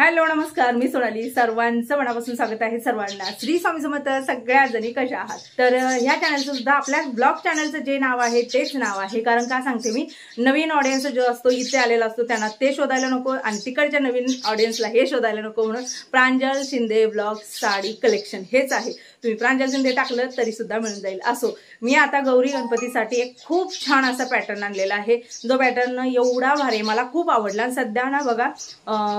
Hello नमस्कार, मी सोनाली. सर्वांचं मनापासून स्वागत आहे. सर्वांना श्री स्वामी समर्थ. सगळ्या जणी कशा आहात? तर ह्या चॅनलचं सुद्धा आपल्या ब्लॉग चॅनलचं जे नाव आहे तेच नाव आहे. कारण का सांगते, मी नवीन ऑडियन्स जो असतो इथे आलेला असतो त्यांना ते शोधायला नको आणि तिकडच्या नवीन ऑडियन्सला हे शोधायला नको, म्हणून प्रांजल शिंदे ब्लॉग साडी कलेक्शन हेच आहे. तुम्ही प्रांजल शिंदे टाकलं तरी सुद्धा मिळून जाईल. असो, मी आता गौरी गणपतीसाठी एक खूप छान असा पॅटर्न आणलेला आहे. जो पॅटर्न एवढा भारी मला खूप आवडला. सध्या ना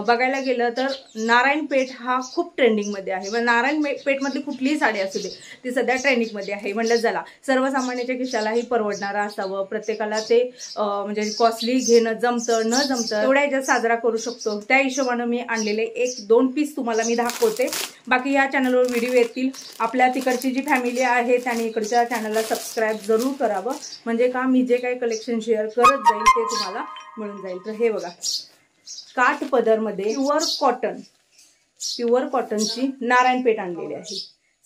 बघायला गेलं तर नारायणपेठ हा खूप ट्रेंडिंग मध्ये आहे. नारायणपेठ मधली कुठलीही साडी असू दे ती सध्या ट्रेंडिंग मध्ये आहे. म्हणलं चला सर्वसामान्याच्या खिशालाही परवडणारा असावं, प्रत्येकाला ते म्हणजे कॉस्टली घेणं जमतं न जमतं तेवढ्या याच्यात साजरा करू शकतो, त्या हिशोबानं मी आणलेले 1-2 पीस तुम्हाला मी दाखवते. बाकी या चॅनलवर व्हिडिओ येतील. आपल्या तिकडची जी फॅमिली आहे त्याने इकडच्या चॅनलला सबस्क्राईब जरूर करावं, म्हणजे का मी जे काही कलेक्शन शेअर करत जाईल ते तुम्हाला मिळून जाईल. तर हे बघा, काठ पदर मध्ये प्युअर कॉटनची नारायणपेठ आणलेली आहे.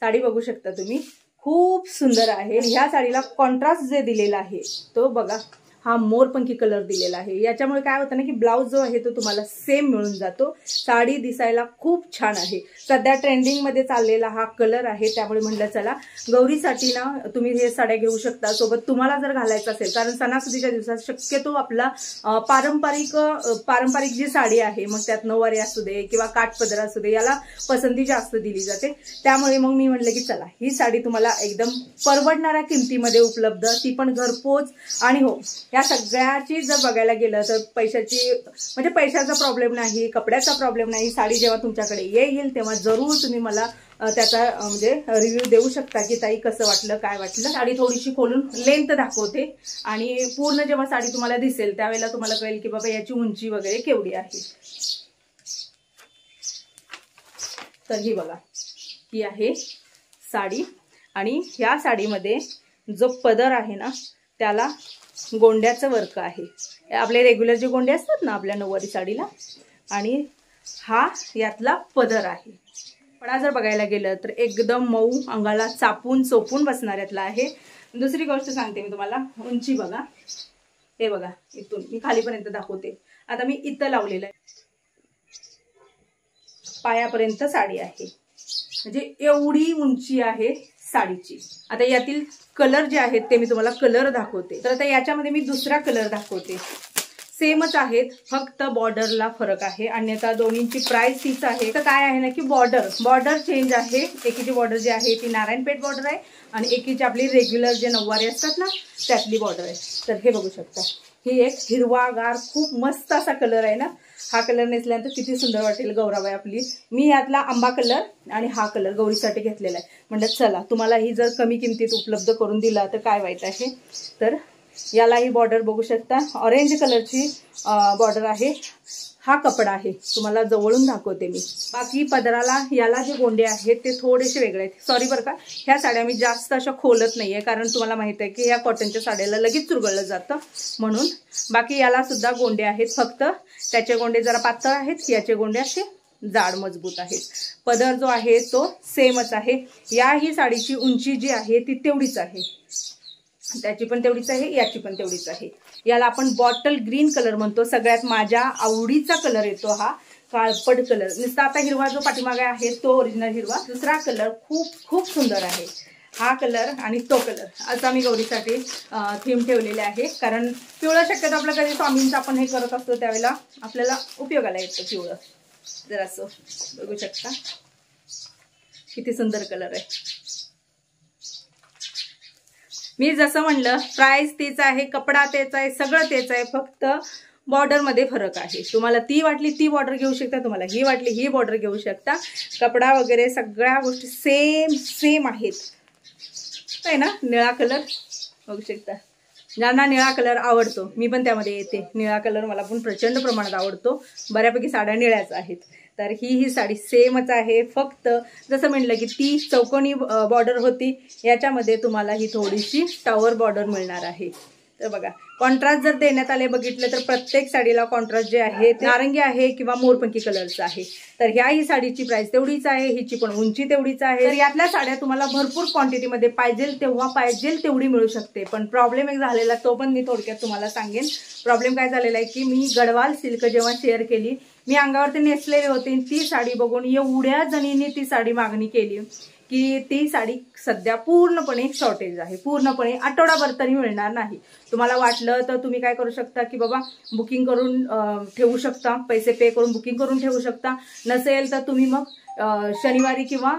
साडी बघू शकता तुम्ही, खूप सुंदर आहे. ह्या साडीला कॉन्ट्रास्ट जे दिलेला आहे तो बघा, हा मोरपंखी कलर दिलेला आहे. याच्यामुळे काय होतं ना की ब्लाउज जो आहे तो तुम्हाला सेम मिळून जातो. साडी दिसायला खूप छान आहे. सध्या ट्रेंडिंग मध्ये चाललेला हा कलर आहे. त्यामुळे म्हणलं चला गौरीसाठी ना तुम्ही हे साड्या घेऊ शकता. सोबत तुम्हाला जर घालायचं असेल, कारण सणासुदीच्या दिवसात शक्यतो आपला पारंपरिक जी साडी आहे, मग त्यात नऊवारी असू दे किंवा काठपदर असू दे, याला पसंती जास्त दिली जाते. त्यामुळे मग मी म्हणलं की चला ही साडी तुम्हाला एकदम परवडणाऱ्या किमतीमध्ये उपलब्ध, ती पण घरपोच. आणि हो, या सगळ्याची जर बघायला गेलं तर पैशाचा प्रॉब्लेम नाही, कपड्याचा प्रॉब्लेम नाही. साडी जेव्हा तुमच्याकडे येईल तेव्हा जरूर तुम्ही मला त्याचा म्हणजे रिव्ह्यू देऊ शकता की ताई कसं वाटलं, काय वाटलं. साडी थोडीशी खोलून लेंथ दाखवते आणि पूर्ण जेव्हा साडी तुम्हाला दिसेल त्यावेळेला तुम्हाला कळेल की बाबा याची उंची वगैरे केवढी आहे. तर ही बघा, ही आहे साडी. आणि ह्या साडीमध्ये जो पदर आहे ना त्याला गोंड्याचं वर्क आहे. आपले रेग्युलर जे गोंडे असतात ना आपल्या नऊवारी साडीला, आणि हा यातला पदर आहे. पण जर बघायला गेलं तर एकदम मऊ, अंगाला चापून चोपून बसणाऱ्यातला आहे. दुसरी गोष्ट सांगते मी तुम्हाला, उंची बघा, हे बघा, इथून मी खालीपर्यंत दाखवते. आता मी इथं लावलेलं आहे, पायापर्यंत साडी आहे, म्हणजे एवढी उंची आहे साडीची. आता यातील कलर जे आहेत ते मी तुम्हाला कलर दाखवते. तर आता याच्यामध्ये मी दुसरा कलर दाखवते. सेमच आहेत, फक्त बॉर्डरला फरक आहे. अन्यथा दोन्हींची प्राइस तीच आहे. तर काय आहे ना की बॉर्डर चेंज आहे. एकीची बॉर्डर जी आहे ती नारायणपेठ बॉर्डर आहे आणि एकीची आपली रेग्युलर जे नऊवारी असतात ना त्यातली बॉर्डर आहे. तर हे बघू शकता, ही एक हिरवागार खूप मस्त असा कलर आहे ना. हा कलर नेसल्यानंतर किती सुंदर वाटेल गौराबाई आपली. मी यातला आंबा कलर आणि हा कलर गौरीसाठी घेतलेला आहे. म्हणजे चला तुम्हाला ही जर कमी किमतीत उपलब्ध करून दिला तर काय वाईट आहे. तर याला ही बॉर्डर बघू शकता, ऑरेंज कलरची बॉर्डर आहे. हा कपडा आहे, तुम्हाला जवळून दाखवते मी. बाकी पदराला याला जे गोंडे आहेत ते थोडेसे वेगळे आहेत. सॉरी बरं का, ह्या साड्या मी जास्त अशा खोलत नाहीये, कारण तुम्हाला माहित आहे की ह्या कॉटनच्या साड्याला लगेच चुरगळलं जातं म्हणून. बाकी याला सुद्धा गोंडे आहेत, फक्त त्याचे गोंडे जरा पातळ आहेत, याचे गोंडे असे जाड मजबूत आहेत. पदर जो आहे तो सेमच आहे. याही साडीची उंची जी आहे ती तेवढीच आहे, त्याची पण तेवढीच आहे, याची पण तेवढीच आहे. याला आपण बॉटल ग्रीन कलर म्हणतो. सगळ्यात माझ्या आवडीचा कलर येतो हा काळपट कलर. नुसता आता हिरवा जो पाठीमागे आहे तो ओरिजिनल हिरवा. दुसरा कलर खूप सुंदर आहे, हा कलर आणि तो कलर असा मी गौरीसाठी थीम ठेवलेले आहे. कारण पिवळं शक्यतो आपलं कधी स्वामींचं आपण हे करत असतो त्यावेळेला आपल्याला उपयोगाला येतं पिवळं. जर असं बघू शकता किती सुंदर कलर आहे. मी जसं म्हणलं प्राइस तीच आहे, कपडा तेच आहे, सगळं तेच आहे, फक्त बॉर्डर मध्ये फरक आहे. तुम्हाला ती वाटली ती बॉर्डर घेऊ शकता, तुम्हाला ही वाटली ही बॉर्डर घेऊ शकता. कपडा वगैरे सगळ्या गोष्टी सेम आहेत. आहे ना, निळा कलर बघू शकता. ज्यांना निळा कलर आवडतो, मी पण त्यामध्ये येते. निळा कलर मला पण प्रचंड प्रमाणात आवडतो. बऱ्यापैकी साड्या निळ्याच आहेत. तर ही साडी सेमच आहे, फक्त जसं म्हणलं की ती चौकोनी बॉर्डर होती, याच्यामध्ये तुम्हाला ही थोडीशी टॉवर बॉर्डर मिळणार आहे. तर बघा, कॉन्ट्रास्ट जर देण्यात आले बघितलं तर प्रत्येक साडीला कॉन्ट्रास्ट जे आहे ते नारंगी आहे किंवा मोरपंखी कलरचं आहे. तर ही साडीची प्राइस तेवढीच आहे, हिची पण उंची तेवढीच आहे. तर यातल्या साड्या तुम्हाला भरपूर क्वांटिटीमध्ये पाहिजे तेव्हा पाहिजे तेवढी मिळू शकते. पण प्रॉब्लेम एक झालेला, तो पण मी थोडक्यात तुम्हाला सांगेन. प्रॉब्लेम काय झालेला आहे की मी गडवाल सिल्क जेव्हा शेअर केली मी अंगावरती नेसलेले होते, ती साडी बघून एवढ्या जणींनी ती साडी मागणी केली की ती साडी सध्या पूर्णपणे शॉर्टेज आहे, पूर्णपणे आठवडाभर तरी मिळणार नाही. तुम्हाला वाटलं तर तुम्ही काय करू शकता की बाबा बुकिंग करून ठेवू शकता, पैसे पे करून बुकिंग करून ठेवू शकता. नसेल तर तुम्ही मग शनिवारी किंवा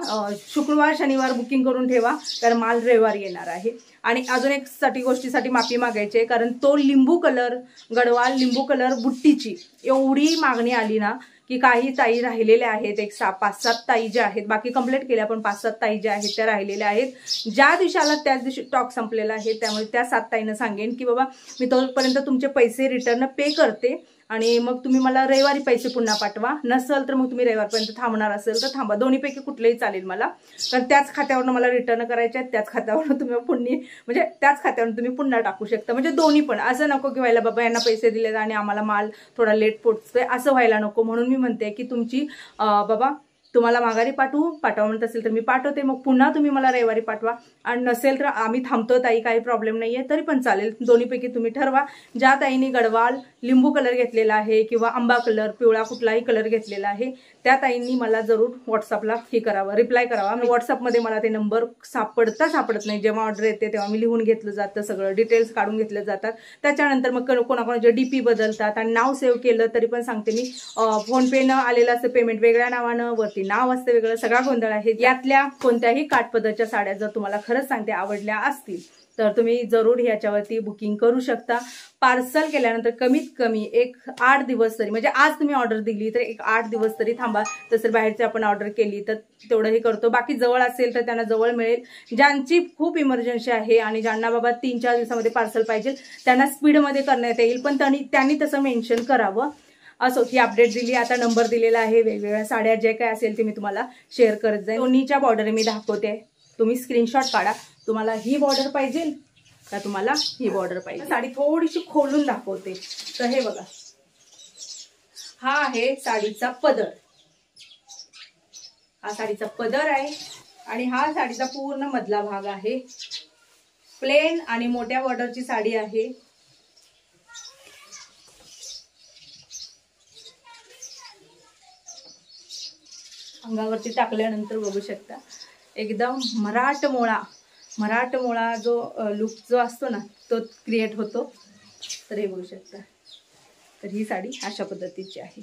शुक्रवार शनिवार बुकिंग करून ठेवा, कारण माल रविवारी येणार आहे. आणि अजून एक गोष्टीसाठी माफी मागायची आहे, कारण तो लिंबू कलर गडवाल लिंबू कलर बुट्टीची एवढी मागणी आली ना की काही ताई राहिलेल्या आहेत, एक 5-7 ताई ज्या आहेत, बाकी कंप्लीट केल्या पण 5-7 ताई ज्या आहेत त्या राहिलेल्या आहेत. ज्या दिवशी आला त्याच दिवशी स्टॉक संपलेला आहे. त्यामुळे त्या 7 ताईंना सांगेन की बाबा मी तोपर्यंत तुमचे पैसे रिटर्न पे करते आणि मग तुम्ही मला रविवारी पैसे पुन्हा पाठवा. नसेल तर मग तुम्ही रविवारपर्यंत थांबणार असेल तर थांबा, दोन्हीपैकी कुठलेही चालेल मला, कारण त्याच खात्यावरून मला रिटर्न करायचे आहेत, त्याच खात्यावरून तुम्ही म्हणजे त्याच खात्यावरून तुम्ही पुन्हा टाकू शकता. म्हणजे दोन्ही पण, असं नको की व्हायला बाबा यांना पैसे दिले आणि आम्हाला माल थोडा लेट पोचतोय असं व्हायला नको. म्हणून मी म्हणते की तुमची बाबा तुम्हाला माघारी पाठवा म्हणत असेल तर मी पाठवते, मग पुन्हा तुम्ही मला रविवारी पाठवा. आणि नसेल तर आम्ही थांबतो ताई, काही प्रॉब्लेम नाहीये, तरी पण चालेल. दोन्हीपैकी तुम्ही ठरवा. ज्या ताईंनी गडवाल लिंबू कलर घेतलेला आहे किंवा आंबा कलर, पिवळा कुठलाही कलर घेतलेला आहे, त्या ताईंनी मला जरूर व्हॉट्सअपला करावं, रिप्लाय करावा. मी व्हॉट्सअपमध्ये मला ते नंबर सापडत नाही. जेव्हा ऑर्डर येते तेव्हा मी लिहून घेतलं जातं, सगळं डिटेल्स काढून घेतले जातात. त्याच्यानंतर मग कोणाकोणाचे डीपी बदलतात आणि नाव सेव्ह केलं तरी पण सांगते मी, फोनपेनं आलेलं असं पेमेंट वेगळ्या नावानं, वरती नाव असतं वेगळं, सगळा गोंधळ आहे. यातल्या कोणत्याही काठपदरच्या साड्या जर तुम्हाला खरंच सांगते आवडल्या असतील तर तुम्ही जरूर ह्याच्यावरती बुकिंग करू शकता. पार्सल केल्यानंतर कमीत कमी एक 8 दिवस तरी, म्हणजे आज तुम्ही ऑर्डर दिली तर एक 8 दिवस तरी थांबा. तसं बाहेरची आपण ऑर्डर केली तर तेवढंही करतो. बाकी जवळ असेल तर त्यांना जवळ मिळेल. ज्यांची खूप इमर्जन्सी आहे आणि ज्यांना बाबा 3-4 दिवसामध्ये पार्सल पाहिजे त्यांना स्पीडमध्ये करण्यात येईल, पण त्यांनी तसं मेन्शन करावं. असो, ही अपडेट दिली. आता नंबर दिलेला आहे, वेगवेगळ्या साड्या जे काय असेल ते मी तुम्हाला शेअर करत जाईल. दोन्हीच्या बॉर्डर मी दाखवते, तुम्ही स्क्रीनशॉट काढा. तुम्हाला ही बॉर्डर पाहिजे का तुम्हाला ही बॉर्डर पाहिजे. साडी थोडीशी खोलून दाखवते. तर हे बघा, हा आहे साडीचा पदर, हा साडीचा पदर आहे आणि हा साडीचा पूर्ण मधला भाग आहे. प्लेन आणि मोठ्या बॉर्डरची साडी आहे. अंगावरती टाकल्यानंतर बघू शकता एकदम मराठमोळा जो लुक जो असतो ना तो क्रिएट होतो. तर हे बघू शकता. तर ही साडी अशा पद्धतीची आहे.